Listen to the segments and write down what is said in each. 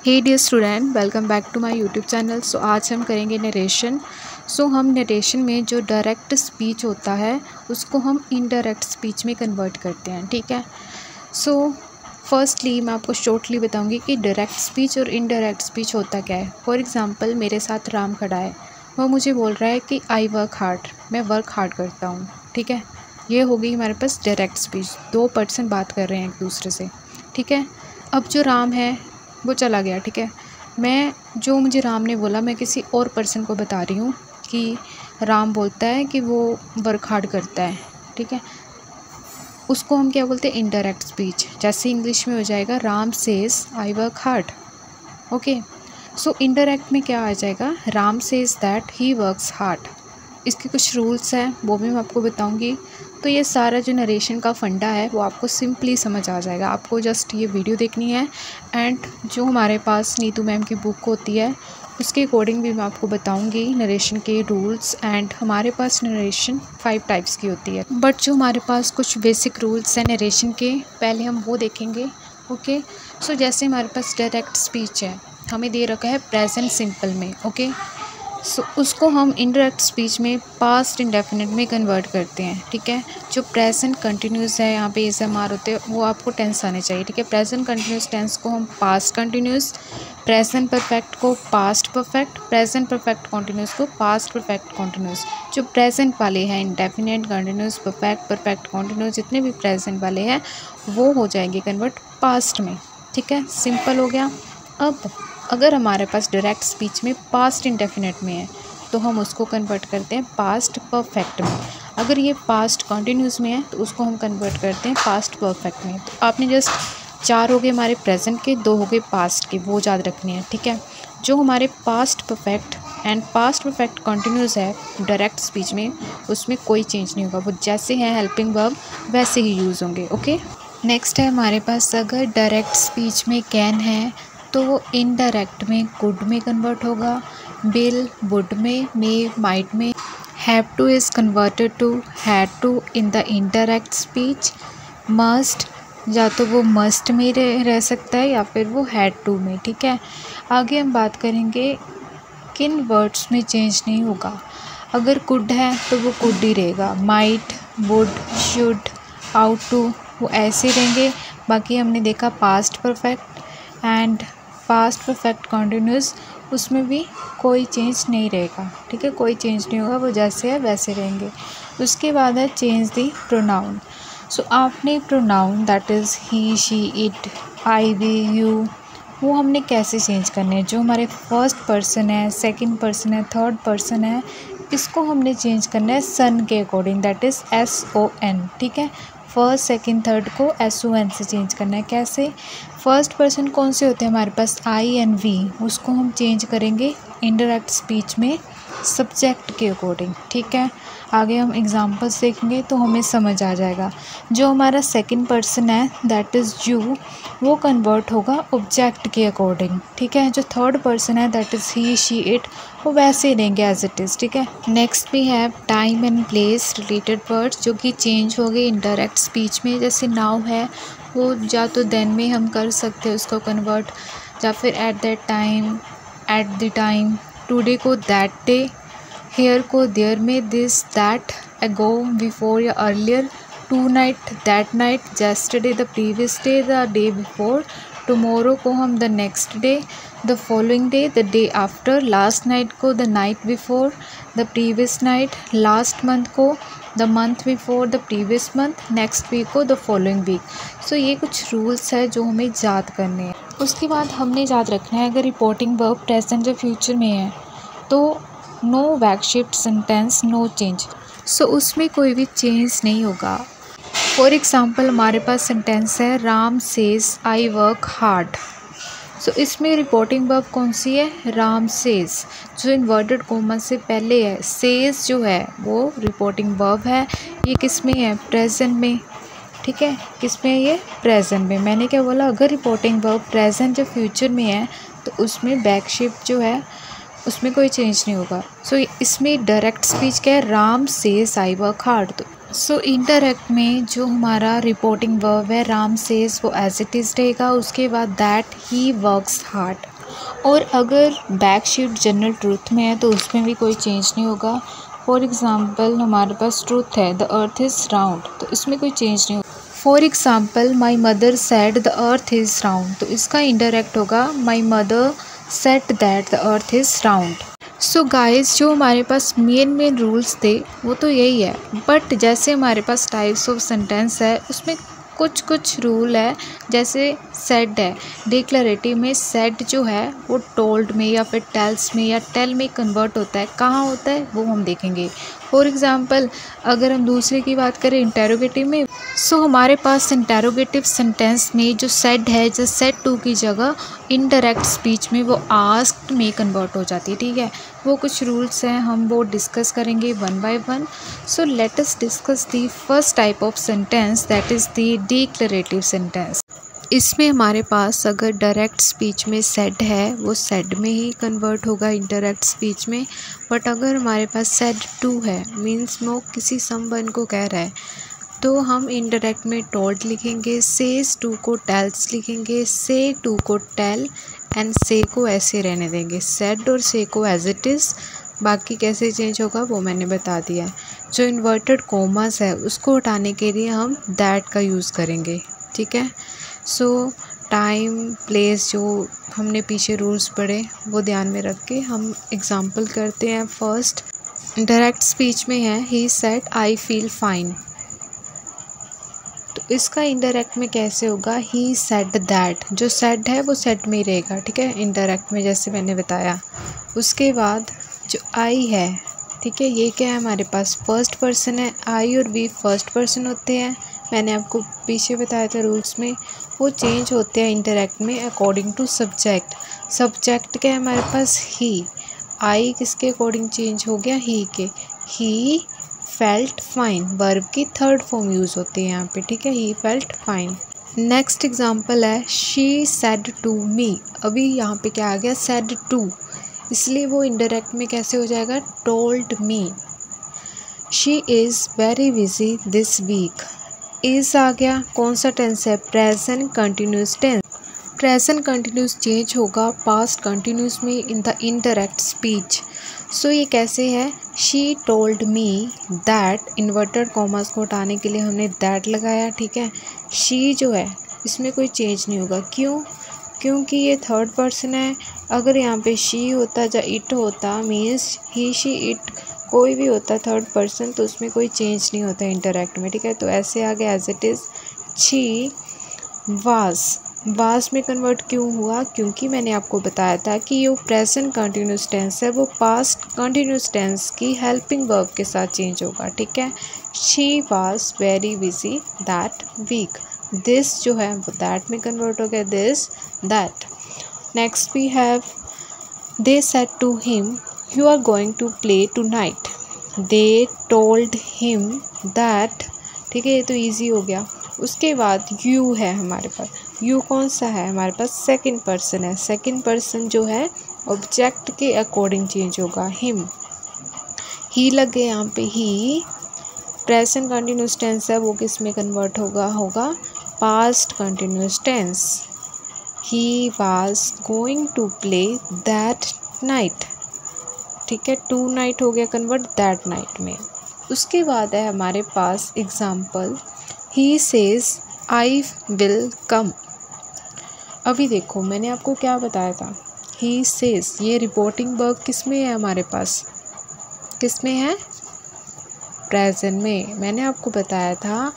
Hey dear student, welcome back to my YouTube channel. So आज हम करेंगे narration. हम नरेशन में जो डायरेक्ट स्पीच होता है उसको हम इनडायरेक्ट स्पीच में कन्वर्ट करते हैं। ठीक है। फर्स्टली मैं आपको शॉर्टली बताऊंगी कि डायरेक्ट स्पीच और इनडायरेक्ट स्पीच होता क्या है। फॉर एग्ज़ाम्पल मेरे साथ राम खड़ा है, वो मुझे बोल रहा है कि आई वर्क हार्ड, मैं वर्क हार्ड करता हूँ। ठीक है, ये हो गई हमारे पास डायरेक्ट स्पीच। दो पर्सन बात कर रहे हैं एक दूसरे से। ठीक है। अब जो राम है वो चला गया। ठीक है, मुझे राम ने बोला मैं किसी और पर्सन को बता रही हूँ कि राम बोलता है कि वो वर्क हार्ड करता है। ठीक है, उसको हम क्या बोलते हैं, इनडायरेक्ट स्पीच। जैसे इंग्लिश में हो जाएगा Ram says I work hard. Okay, indirect में क्या आ जाएगा, Ram says that he works hard. इसके कुछ रूल्स हैं, वो भी मैं आपको बताऊंगी। तो ये सारा जो नरेशन का फंडा है वो आपको सिंपली समझ आ जाएगा। आपको जस्ट ये वीडियो देखनी है एंड जो हमारे पास नीतू मैम की बुक होती है उसके अकॉर्डिंग भी मैं आपको बताऊंगी नरेशन के रूल्स। एंड हमारे पास नरेशन 5 टाइप्स की होती है, बट जो हमारे पास कुछ बेसिक रूल्स हैं नरेशन के, पहले हम वो देखेंगे। ओके, जैसे हमारे पास डायरेक्ट स्पीच है, हमें दे रखा है प्रेजेंट सिंपल में। ओके, उसको हम इनडायरेक्ट स्पीच में पास्ट इंडेफिनिट में कन्वर्ट करते हैं। ठीक है, जो प्रेजेंट कंटिन्यूस है, यहाँ पे एस एम आर होते हैं, वो आपको टेंस आने चाहिए। ठीक है, प्रेजेंट कंटिन्यूस टेंस को हम पास्ट कंटिन्यूस, प्रेजेंट परफेक्ट को past perfect, present perfect continuous को पास्ट परफेक्ट कंटिन्यूस। जो प्रेजेंट वाले हैं indefinite, continuous, perfect, perfect continuous, जितने भी प्रेजेंट वाले हैं वो हो जाएंगे कन्वर्ट पास्ट में। ठीक है, सिंपल हो गया। अब अगर हमारे पास डायरेक्ट स्पीच में पास्ट इंडेफिनिट में है तो हम उसको कन्वर्ट करते हैं पास्ट परफेक्ट में। अगर ये पास्ट कंटिन्यूस में है तो उसको हम कन्वर्ट करते हैं पास्ट परफेक्ट में। तो आपने जस्ट 4 हो गए हमारे प्रेजेंट के, 2 हो गए पास्ट के, वो याद रखने हैं। ठीक है, जो हमारे past perfect and past perfect continuous है डायरेक्ट स्पीच में, उसमें कोई चेंज नहीं होगा, वो जैसे हैं हेल्पिंग वर्ब वैसे ही यूज़ होंगे। ओके, नेक्स्ट है हमारे पास, अगर डायरेक्ट स्पीच में कैन है तो वो इनडायरेक्ट में कुड में कन्वर्ट होगा, विल वुड में, मे माइट में। Have to is converted to had to in the indirect speech. Must या तो वो मस्ट में रह सकता है या फिर वो हैड टू में। ठीक है, आगे हम बात करेंगे किन वर्ड्स में चेंज नहीं होगा। अगर कुड है तो वो कुड ही रहेगा, might, would, should, ought to वो ऐसे रहेंगे। बाकी हमने देखा past perfect and past perfect continuous, उसमें भी कोई चेंज नहीं रहेगा। ठीक है, कोई चेंज नहीं होगा, वो जैसे है वैसे रहेंगे। उसके बाद है चेंज दी प्रोनाउन। आपने pronoun that is he, she, it, I, we, you, वो हमने कैसे चेंज करने हैं। जो हमारे फर्स्ट पर्सन है, सेकंड पर्सन है, थर्ड पर्सन है, इसको हमने चेंज करना है सन के अकॉर्डिंग, दैट इज़ SON। ठीक है, फर्स्ट सेकंड थर्ड को SON से चेंज करना है। कैसे, फर्स्ट पर्सन कौन से होते हैं हमारे पास, आई एंड वी, उसको हम चेंज करेंगे इनडायरेक्ट स्पीच में सब्जेक्ट के अकॉर्डिंग। ठीक है, आगे हम एग्जांपल्स देखेंगे तो हमें समझ आ जाएगा। जो हमारा सेकंड पर्सन है दैट इज़ यू, वो कन्वर्ट होगा ऑब्जेक्ट के अकॉर्डिंग। ठीक है, जो थर्ड पर्सन है that is he, she, it, वो वैसे ही रहेंगे एज इट इज़। ठीक है, नेक्स्ट भी है time and place related words जो कि चेंज हो गए इनडायरेक्ट स्पीच में। जैसे नाउ है, वो या तो देन में हम कर सकते हैं उसको कन्वर्ट, या फिर at that time, at the time, today को दैट डे, हेयर को देयर में, दिस दैट, अगो बिफोर या earlier, tonight that night, yesterday the previous day, the day before, tomorrow को हम the next day, the following day, the day after, last night को the night before, the previous night, last month को the month before the previous month, next week को the following week. ये कुछ rules है जो हमें याद करने हैं। उसके बाद हमने याद रखना है अगर रिपोर्टिंग वर्ब प्रेजेंट या फ्यूचर में है तो no back shift sentence, no change. उसमें कोई भी चेंज नहीं होगा। फॉर एग्ज़ाम्पल हमारे पास सेंटेंस है Ram says I work hard. इसमें रिपोर्टिंग वर्ब कौन सी है, राम सेज, जो इन्वर्टेड कोमा से पहले है। सेज जो है वो रिपोर्टिंग वर्ब है। ये किस में है, प्रेजेंट में। ठीक है, किस में है ये, प्रेजेंट में। मैंने क्या बोला, अगर रिपोर्टिंग वर्ब प्रेजेंट या फ्यूचर में है तो उसमें बैक शिफ्ट जो है उसमें कोई चेंज नहीं होगा। इसमें डायरेक्ट स्पीच क्या है, Ram says I work hard. Indirect में जो हमारा रिपोर्टिंग वर्ब है राम सेज वो एज इट इज़ रहेगा। उसके बाद दैट ही वर्क्स हार्ड। और अगर बैक शिफ्ट जनरल ट्रूथ में है तो उसमें भी कोई चेंज नहीं होगा। फॉर एग्ज़ाम्पल हमारे पास ट्रूथ है द अर्थ इज़ राउंड, तो इसमें कोई चेंज नहीं होगा। For example my mother said the earth is round, तो इसका इनडायरेक्ट होगा my mother said that the earth is round. So guys, जो हमारे पास मेन रूल्स थे वो तो यही है, बट जैसे हमारे पास टाइप्स ऑफ सेंटेंस है उसमें कुछ रूल है। जैसे सेड है, डिक्लेरेटिव में सेड जो है वो टोल्ड में या फिर टेल्स में या टेल में कन्वर्ट होता है। कहाँ होता है वो हम देखेंगे। फॉर एग्ज़ाम्पल अगर हम दूसरे की बात करें इंटेरोगेटिव में, सो हमारे पास इंटेरोगेटिव सेंटेंस में जो सेड है, जो सेड टू की जगह इनडायरेक्ट स्पीच में वो आस्क्ड में कन्वर्ट हो जाती है। ठीक है, वो कुछ रूल्स हैं, हम वो डिस्कस करेंगे one by one. So let us discuss the first type of sentence, that is the declarative sentence. इसमें हमारे पास अगर डायरेक्ट स्पीच में सेड है वो सेड में ही कन्वर्ट होगा इनडायरेक्ट स्पीच में। बट अगर हमारे पास सेड टू है, मीन्स वो किसी समवन को कह रहा है, तो हम इनडायरेक्ट में टोल्ड लिखेंगे, सेज टू को टेल्स लिखेंगे, से टू को टेल एंड से को ऐसे रहने देंगे, सेड और से को एज इट इज़। बाकी कैसे चेंज होगा वो मैंने बता दिया है। जो इन्वर्टेड कोमास है उसको हटाने के लिए हम दैट का यूज़ करेंगे। ठीक है, सो टाइम प्लेस जो हमने पीछे रूल्स पढ़े वो ध्यान में रख के हम एग्जांपल करते हैं। फर्स्ट डायरेक्ट स्पीच में है he said I feel fine, तो इसका इनडायरेक्ट में कैसे होगा, ही सेड दैट। जो सेड है वो सेड में ही रहेगा। ठीक है, इनडायरेक्ट में जैसे मैंने बताया। उसके बाद जो आई है, ठीक है, ये क्या है हमारे पास फर्स्ट पर्सन है। आई और वी फर्स्ट पर्सन होते हैं, मैंने आपको पीछे बताया था रूल्स में। वो चेंज होते हैं इनडायरेक्ट में अकॉर्डिंग टू सब्जेक्ट। सब्जेक्ट क्या है हमारे पास, ही। आई किसके अकॉर्डिंग चेंज हो गया, ही के। ही फेल्ट फाइन, वर्ब की थर्ड फॉर्म यूज़ होती है यहाँ पे। ठीक है, he felt fine. Next example है शी सेड टू मी। अभी यहाँ पे क्या आ गया, सेड टू, इसलिए वो इनडायरेक्ट में कैसे हो जाएगा, told me. She is very busy this week. Is आ गया, कौन सा टेंस है, present continuous tense. Present continuous change होगा पास्ट कंटिन्यूस में in the indirect speech. So ये कैसे है, she told me that, inverted commas को हटाने के लिए हमने दैट लगाया। ठीक है, शी जो है इसमें कोई चेंज नहीं होगा। क्यों, क्योंकि ये थर्ड पर्सन है। अगर यहाँ पे शी होता या इट होता, मीन्स ही शी इट कोई भी होता थर्ड पर्सन, तो उसमें कोई चेंज नहीं होता इंटरैक्ट में। ठीक है, तो ऐसे आ गया as it is. She was में कन्वर्ट क्यों हुआ, क्योंकि मैंने आपको बताया था कि ये प्रेजेंट कंटिन्यूस टेंस है, वो पास्ट कंटिन्यूस टेंस की हेल्पिंग वर्ब के साथ चेंज होगा। ठीक है, she was very busy that week. This जो है वो दैट में कन्वर्ट हो गया, this that. Next we have they said to him you are going to play tonight. They told him that. ठीक है, ये तो ईजी हो गया। उसके बाद यू है हमारे पास। यू कौन सा है हमारे पास, सेकंड पर्सन है। सेकंड पर्सन जो है ऑब्जेक्ट के अकॉर्डिंग चेंज होगा, हिम। ही लग गए यहाँ पे, ही। प्रेजेंट कंटिन्यूस टेंस है, वो किस में कन्वर्ट होगा past continuous tense. He was going to play that night. ठीक है, टू नाइट हो गया कन्वर्ट दैट नाइट में। उसके बाद है हमारे पास example, he says I will come. अभी देखो मैंने आपको क्या बताया था, ही सेज, ये रिपोर्टिंग वर्ब किस में है हमारे पास, किस में है, प्रेजेंट में। मैंने आपको बताया था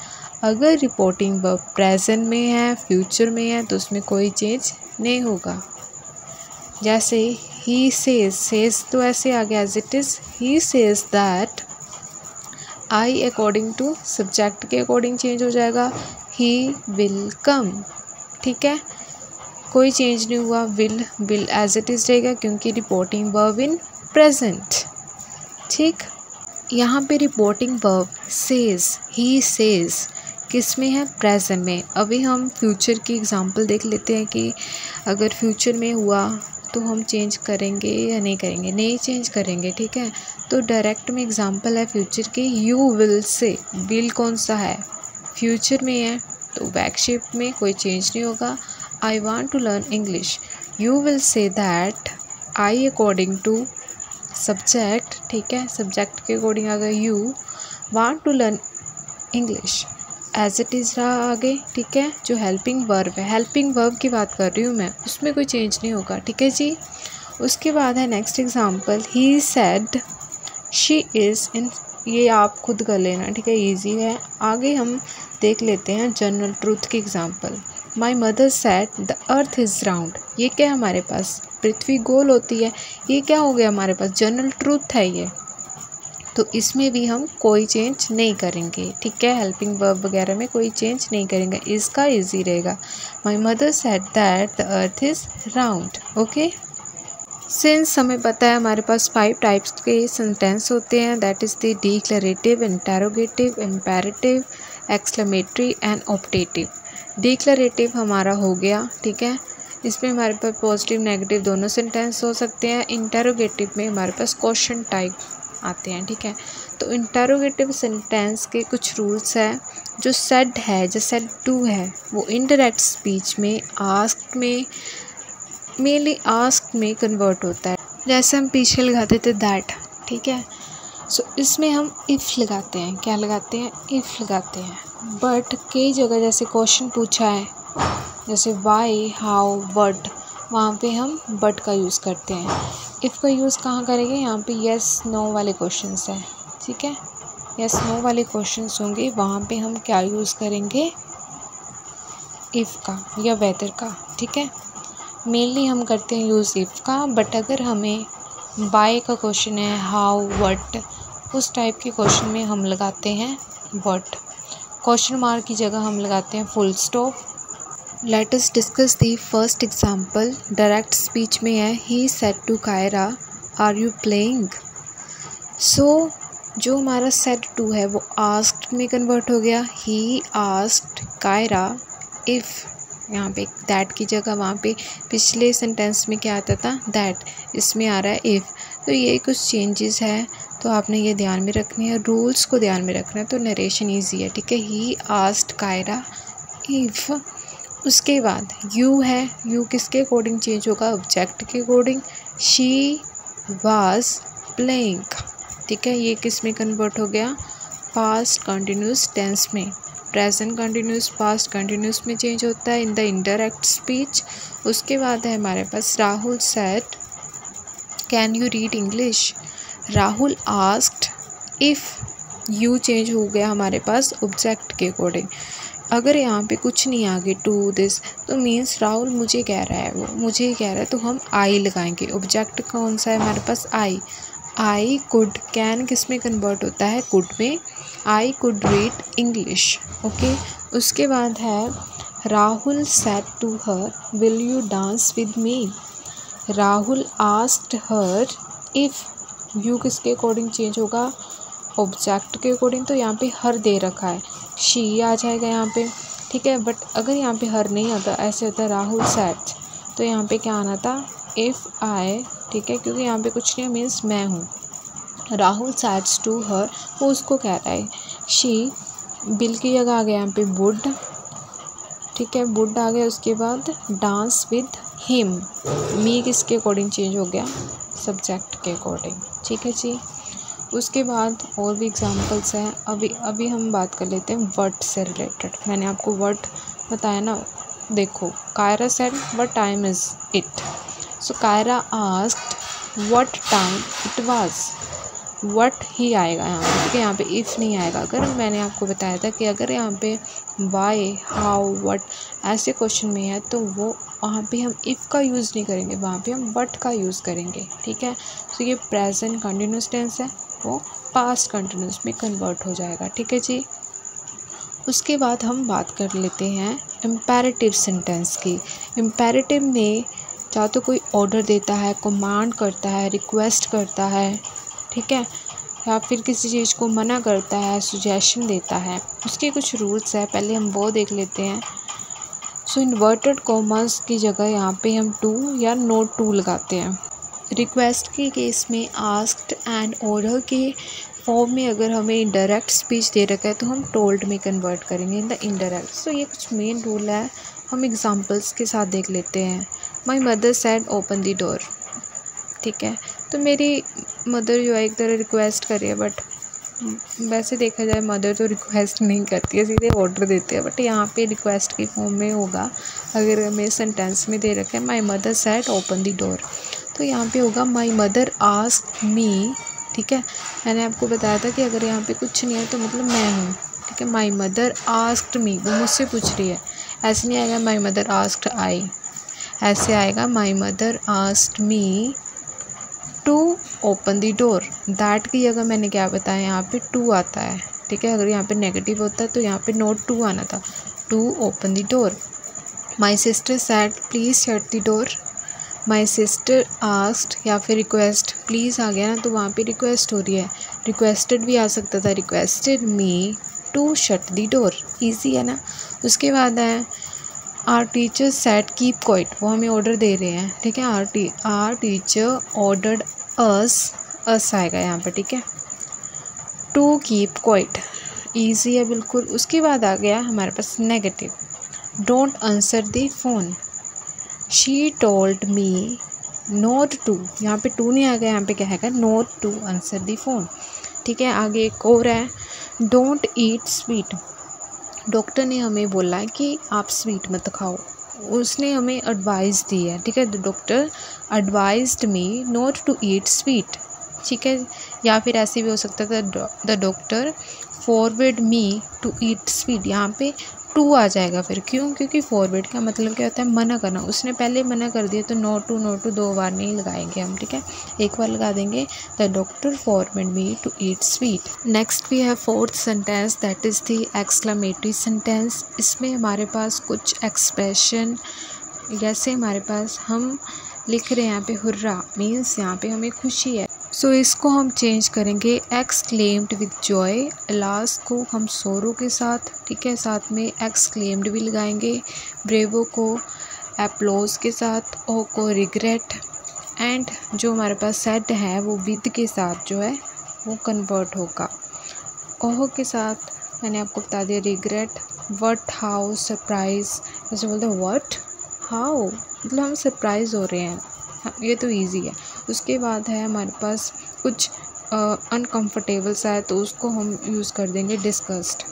अगर रिपोर्टिंग वर्ब प्रेजेंट में है, फ्यूचर में है, तो उसमें कोई चेंज नहीं होगा। जैसे ही सेज तो ऐसे आ गया as it is, he says that. I according to subject के अकॉर्डिंग चेंज हो जाएगा, ही विल कम। ठीक है, कोई चेंज नहीं हुआ। विल एज इट इज़ रहेगा क्योंकि रिपोर्टिंग वर्ब इन प्रेजेंट। ठीक, यहाँ पे reporting verb says, he says किस में है, प्रेजेंट में। अभी हम फ्यूचर की एग्जांपल देख लेते हैं कि अगर फ्यूचर में हुआ तो हम चेंज करेंगे या नहीं करेंगे, नहीं चेंज करेंगे। ठीक है, तो डायरेक्ट में एग्जांपल है फ्यूचर की, यू विल से। विल कौन सा है, फ्यूचर में है, तो बैक शिफ्ट में कोई चेंज नहीं होगा। I want to learn English, you will say that I according to subject, ठीक है, सब्जेक्ट के अकॉर्डिंग आ गया you want to learn English as it is रहा आगे, ठीक है। जो हेल्पिंग वर्ब है, हेल्पिंग वर्ब की बात कर रही हूँ मैं, उसमें कोई चेंज नहीं होगा, ठीक है जी। उसके बाद है next example, he said she is in, ये आप खुद कर लेना, ठीक है, ईजी है। आगे हम देख लेते हैं जनरल ट्रूथ की example, my mother said the earth is round, ये क्या है हमारे पास, पृथ्वी गोल होती है, ये क्या हो गया हमारे पास, जनरल ट्रूथ है ये, तो इसमें भी हम कोई चेंज नहीं करेंगे, ठीक है, हेल्पिंग वर्ब वगैरह में कोई चेंज नहीं करेंगे, इसका इजी रहेगा, my mother said that the earth is round, okay. Since हमें पता है हमारे पास 5 टाइप्स के सेंटेंस होते हैं, that is the declarative, interrogative, imperative, exclamatory and optative. Declarative हमारा हो गया, ठीक है, इसमें हमारे पास पॉजिटिव नेगेटिव दोनों सेंटेंस हो सकते हैं। इंटेरोगेटिव में हमारे पास क्वेश्चन टाइप आते हैं, ठीक है। तो इंटेरोगेटिव सेंटेंस के कुछ रूल्स हैं, जो सेड है, जो सेड टू है, वो इनडायरेक्ट स्पीच में आस्क्ड में, मेनली आस्क्ड में कन्वर्ट होता है। जैसे हम पीछे लगाते थे दैट, ठीक है, सो इसमें हम इफ़ लगाते हैं, क्या लगाते हैं, इफ़ लगाते हैं। बट कई जगह जैसे क्वेश्चन पूछा है, जैसे वाई, हाउ, व्हाट, वहाँ पे हम बट का यूज़ करते हैं। इफ़ का यूज़ कहाँ करेंगे, यहाँ पे यस नो वाले क्वेश्चंस हैं, ठीक है, यस नो वाले क्वेश्चंस होंगे, वहाँ पे हम क्या यूज़ करेंगे, इफ़ का या वेदर का, ठीक है। मेनली हम करते हैं यूज़ इफ़ का, बट अगर हमें बाय का क्वेश्चन है, हाउ, व्हाट, उस टाइप के क्वेश्चन में हम लगाते हैं व्हाट। क्वेश्चन मार्क की जगह हम लगाते हैं full stop. Let us discuss the first example, direct speech में है, he said to Kaira are you playing. So जो हमारा सेड टू है वो आस्क्ड में कन्वर्ट हो गया, ही आस्क्ड कायरा इफ़, यहाँ पे दैट की जगह वहाँ पे पिछले सेंटेंस में क्या आता था, दैट, इसमें आ रहा है इफ़। तो ये कुछ चेंजेस है, तो आपने ये ध्यान में रखनी है, रूल्स को ध्यान में रखना है, तो नरेशन इजी है, ठीक है। He asked Kaira if. उसके बाद यू है, यू किसके अकॉर्डिंग चेंज होगा, ऑब्जेक्ट के अकॉर्डिंग, शी वाज प्लेइंग, ठीक है, ये किस में कन्वर्ट हो गया, पास्ट कंटिन्यूस टेंस में। प्रेजेंट कंटिन्यूस पास्ट कंटिन्यूस में चेंज होता है इन द इनडायरेक्ट स्पीच। उसके बाद है हमारे पास Rahul said can you read English, Rahul asked if, you change हो गया हमारे पास ऑब्जेक्ट के अकॉर्डिंग। अगर यहाँ पे कुछ नहीं आगे टू दिस, तो मीन्स राहुल मुझे कह रहा है, वो मुझे कह रहा है, तो हम आई लगाएंगे। ऑब्जेक्ट कौन सा है हमारे पास, आई। आई कुड, कैन किस में कन्वर्ट होता है, कुड में, I could read English, okay. उसके बाद है Rahul said to her will you dance with me, Rahul asked her if, you किसके अकॉर्डिंग चेंज होगा, ऑब्जेक्ट के अकॉर्डिंग, तो यहाँ पे हर दे रखा है, शी आ जाएगा यहाँ पे, ठीक है। बट अगर यहाँ पे हर नहीं आता, ऐसे होता है राहुल सेड, तो यहाँ पे क्या आना था, इफ़ आई, ठीक है, क्योंकि यहाँ पे कुछ नहीं, मीन्स मैं हूँ। राहुल सेड्स टू हर, वो उसको कह रहा है, शी, बिल की जगह आ गया यहाँ पे वुड, ठीक है, वुड आ गया। उसके बाद डांस विद हिम, मी किसके अकॉर्डिंग चेंज हो गया, सब्जेक्ट के अकॉर्डिंग, ठीक है जी। उसके बाद और भी एग्जांपल्स हैं, अभी हम बात कर लेते हैं वर्ड से रिलेटेड। मैंने आपको वर्ड बताया ना, देखो, Kaira said what time is it, so Kaira asked what time it was, what ही आएगा यहाँ पे, ठीक है, यहाँ पे इफ़ नहीं आएगा। अगर मैंने आपको बताया था कि अगर यहाँ पे वाई, हाउ, व्हाट ऐसे क्वेश्चन में है, तो वो वहाँ पे हम इफ़ का यूज़ नहीं करेंगे, वहाँ पे हम व्हाट का यूज़ करेंगे, ठीक है। तो ये प्रेजेंट कंटिन्यूस टेंस है, वो पास्ट कंटिन्यूस में कन्वर्ट हो जाएगा, ठीक है जी। उसके बाद हम बात कर लेते हैं इम्पेरेटिव सेंटेंस की। इम्पेरेटिव में या तो कोई ऑर्डर देता है, कमांड करता है, रिक्वेस्ट करता है, ठीक है, या फिर किसी चीज़ को मना करता है, सुजेशन देता है, उसके कुछ रूल्स है, पहले हम वो देख लेते हैं। सो इन्वर्टेड कॉमर्स की जगह यहाँ पे हम टू या नोट टू लगाते हैं। रिक्वेस्ट के केस में आस्क्ड एंड ऑर्डर के फॉर्म में अगर हमें डायरेक्ट स्पीच दे रखा है, तो हम टोल्ड में कन्वर्ट करेंगे इन द इनडायरेक्ट। सो ये कुछ मेन रूल है, हम एग्जांपल्स के साथ देख लेते हैं। My mother said open the door. ठीक है, तो मेरी मदर जो है एक तरह रिक्वेस्ट कर रही है, बट वैसे देखा जाए मदर तो रिक्वेस्ट नहीं करती है, सीधे ऑर्डर देते हैं, बट यहाँ पे रिक्वेस्ट की फॉर्म में होगा। अगर हमें सेंटेंस में दे रखा है my mother said open the door, तो यहाँ पे होगा माई मदर आस्क्ड मी। ठीक है, मैंने आपको बताया था कि अगर यहाँ पे कुछ नहीं है तो मतलब मैं हूँ। ठीक है, माई मदर आस्क्ड मी, वो मुझसे पूछ रही है। ऐसे नहीं आएगा माई मदर आस्क्ड आई, ऐसे आएगा my mother asked me to open the door. That की जगह मैंने क्या बताया, यहाँ पे टू आता है। ठीक है, अगर यहाँ पे नेगेटिव होता है तो यहाँ पे नोट टू आना था, to open the door. My sister said please shut the door. My sister asked या फिर रिक्वेस्ट, प्लीज़ आ गया ना तो वहाँ पे रिक्वेस्ट हो रही है, रिक्वेस्टेड भी आ सकता था, requested me to shut the door. Easy है ना। उसके बाद है our teacher said keep quiet, वो हमें ऑर्डर दे रहे हैं। ठीक है, आर टीचर ऑर्डर्ड अस आएगा यहाँ पे। ठीक है, टू कीप क्वाइट, ईजी है बिल्कुल। उसके बाद आ गया हमारे पास negative, don't answer the phone. She told me not to, यहाँ पे टू नहीं आ गया, यहाँ पे क्या है not to answer the phone. ठीक है, आगे एक और है डोंट ईट स्वीट। डॉक्टर ने हमें बोला है कि आप स्वीट मत खाओ, उसने हमें एडवाइस दी है। ठीक है, the doctor advised me not to eat sweet. ठीक है, या फिर ऐसे भी हो सकता था the doctor forward me to eat sweet, यहाँ पे टू आ जाएगा। फिर क्यों, क्योंकि फॉरवर्ड का मतलब क्या होता है, मना करना। उसने पहले मना कर दिया तो नो टू दो बार नहीं लगाएंगे हम। ठीक है, एक बार लगा देंगे, the doctor forward me to eat sweet. Next we have fourth sentence, that is the exclamatory sentence. इसमें हमारे पास कुछ एक्सप्रेशन, जैसे हमारे पास हम लिख रहे हैं यहाँ पे हुर्रा, मीन्स यहाँ पे हमें खुशी है, सो इसको हम चेंज करेंगे एक्सक्लेम्ड विद जॉय। अलास को हम सोरो के साथ, ठीक है, साथ में एक्सक्लेम्ड भी लगाएंगे। ब्रेवो को एप्लोज के साथ, ओ को रिग्रेट, एंड जो हमारे पास सेड है वो विद के साथ जो है वो कन्वर्ट होगा। ओह के साथ मैंने आपको बता दिया रिग्रेट, व्हाट, हाउ, सरप्राइज। जैसे बोलते हैं व्हाट, हाउ, मतलब हम सरप्राइज हो रहे हैं, ये तो इजी है। उसके बाद है हमारे पास कुछ अनकंफर्टेबल सा है तो उसको हम यूज़ कर देंगे डिस्कस्ड।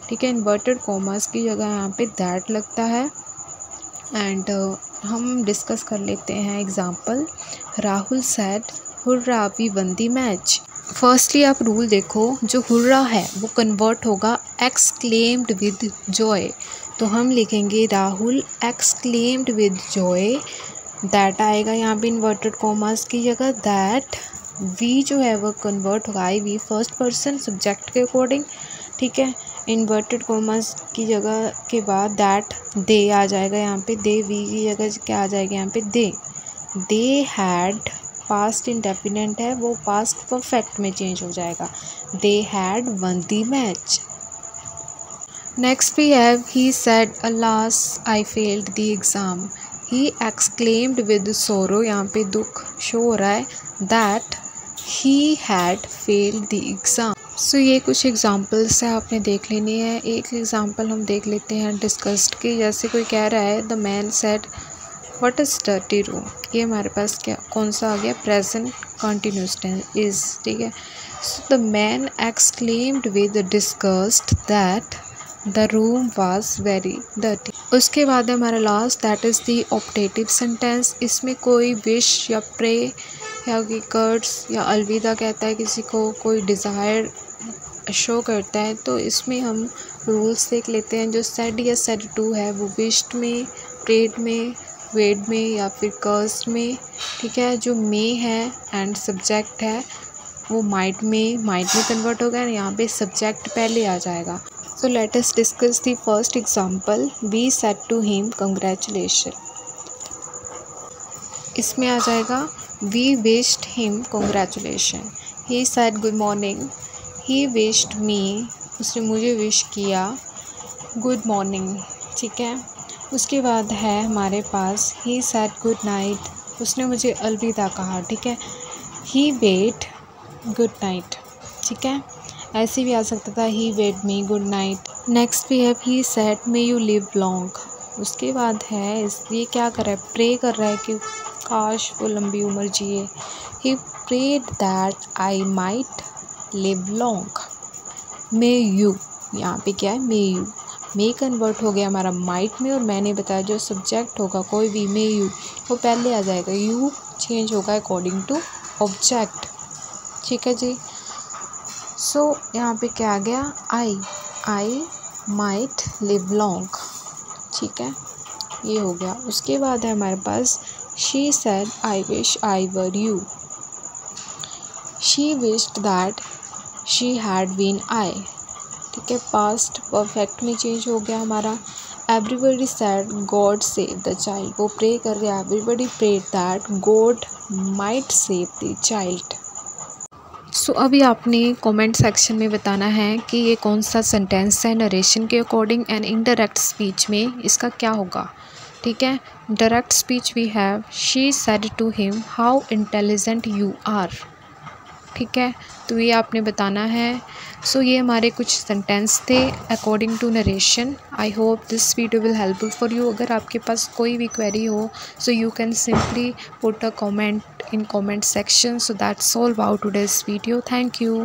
ठीक है, इन्वर्टेड कॉमर्स की जगह यहाँ पे दैट लगता है। एंड हम डिस्कस कर लेते हैं example. Rahul said hurrah we won the match. Firstly आप रूल देखो, जो हुर्रा है वो कन्वर्ट होगा एक्सक्लेम्ड विद जॉय, तो हम लिखेंगे Rahul exclaimed with Joy, that आएगा यहाँ पे इन्वर्टेड कॉमर्स की जगह। दैट वी जो है वो कन्वर्ट होगा आई वी फर्स्ट पर्सन सब्जेक्ट के अकॉर्डिंग। ठीक है, इन्वर्टेड कॉमर्स की जगह के बाद दैट दे आ जाएगा यहाँ पे, दे वी की जगह क्या आ जाएगा यहाँ पे दे हैड, पास्ट इंडेफिनिट है वो पास्ट परफेक्ट में चेंज हो जाएगा, they had won the match. Next we have he said alas I failed the exam. He exclaimed with sorrow, यहाँ पे दुख शो हो रहा है, that he had failed the exam. So ये कुछ एग्जांपल्स है, आपने देख लेनी है। एक एग्जांपल हम देख लेते हैं डिस्कस्ड की। जैसे कोई कह रहा है the man said what is dirty room, ये हमारे पास क्या कौन सा आ गया, प्रेजेंट कंटिन्यूअस टेंस इज। ठीक है, so the man exclaimed with disgust that the room was very dirty. उसके बाद है हमारा last, that is the optative sentence. इसमें कोई विश या प्रे या कर्ड्स या अलविदा कहता है किसी को, कोई डिज़ायर शो करता है, तो इसमें हम रूल्स देख लेते हैं। जो सेड या सेड टू है वो विश्ड में, प्रेड में, वेड में या फिर कर्स्ड में। ठीक है, जो मे है एंड सब्जेक्ट है वो माइट में कन्वर्ट होगा, यहाँ पे सब्जेक्ट पहले आ जाएगा। So let us discuss the first example. We said to him congratulations. इसमें आ जाएगा we wished him congratulations. He said good morning. He wished me. उसने मुझे विश किया good morning. ठीक है, उसके बाद है हमारे पास he said good night. उसने मुझे अलविदा कहा। ठीक है, he bade good night. ठीक है, ऐसे भी आ सकता था he bade me good night. Next we have he said may you live long. उसके बाद है ये क्या कर रहा है, प्रे कर रहा है कि काश वो लंबी उम्र जिए। He prayed that I might live long. May you, यहाँ पे क्या है, मे यू, मे कन्वर्ट हो गया हमारा माइट में, और मैंने बताया जो सब्जेक्ट होगा कोई भी, मे यू वो पहले आ जाएगा, यू चेंज होगा अकॉर्डिंग टू ऑब्जेक्ट। ठीक है जी। सो यहाँ पे क्या आ गया, आई माइट लिव लॉन्ग। ठीक है, ये हो गया। उसके बाद है हमारे पास she said I wish I were you. She wished that she had been I. ठीक है, पास्ट परफेक्ट में चेंज हो गया हमारा। Everybody said God save the child, वो प्रे कर रहे हैं, everybody prayed that God might save the child. So अभी आपने कमेंट सेक्शन में बताना है कि ये कौन सा सेंटेंस है नरेशन के अकॉर्डिंग, एंड इनडायरेक्ट स्पीच में इसका क्या होगा। ठीक है, direct speech we have she said to him how intelligent you are. ठीक है, तो ये आपने बताना है। सो ये हमारे कुछ सेंटेंस थे according to narration. I hope this video will helpful for you. अगर आपके पास कोई भी क्वेरी हो so you can simply put a comment in comment section. So that's all about today's video. Thank you.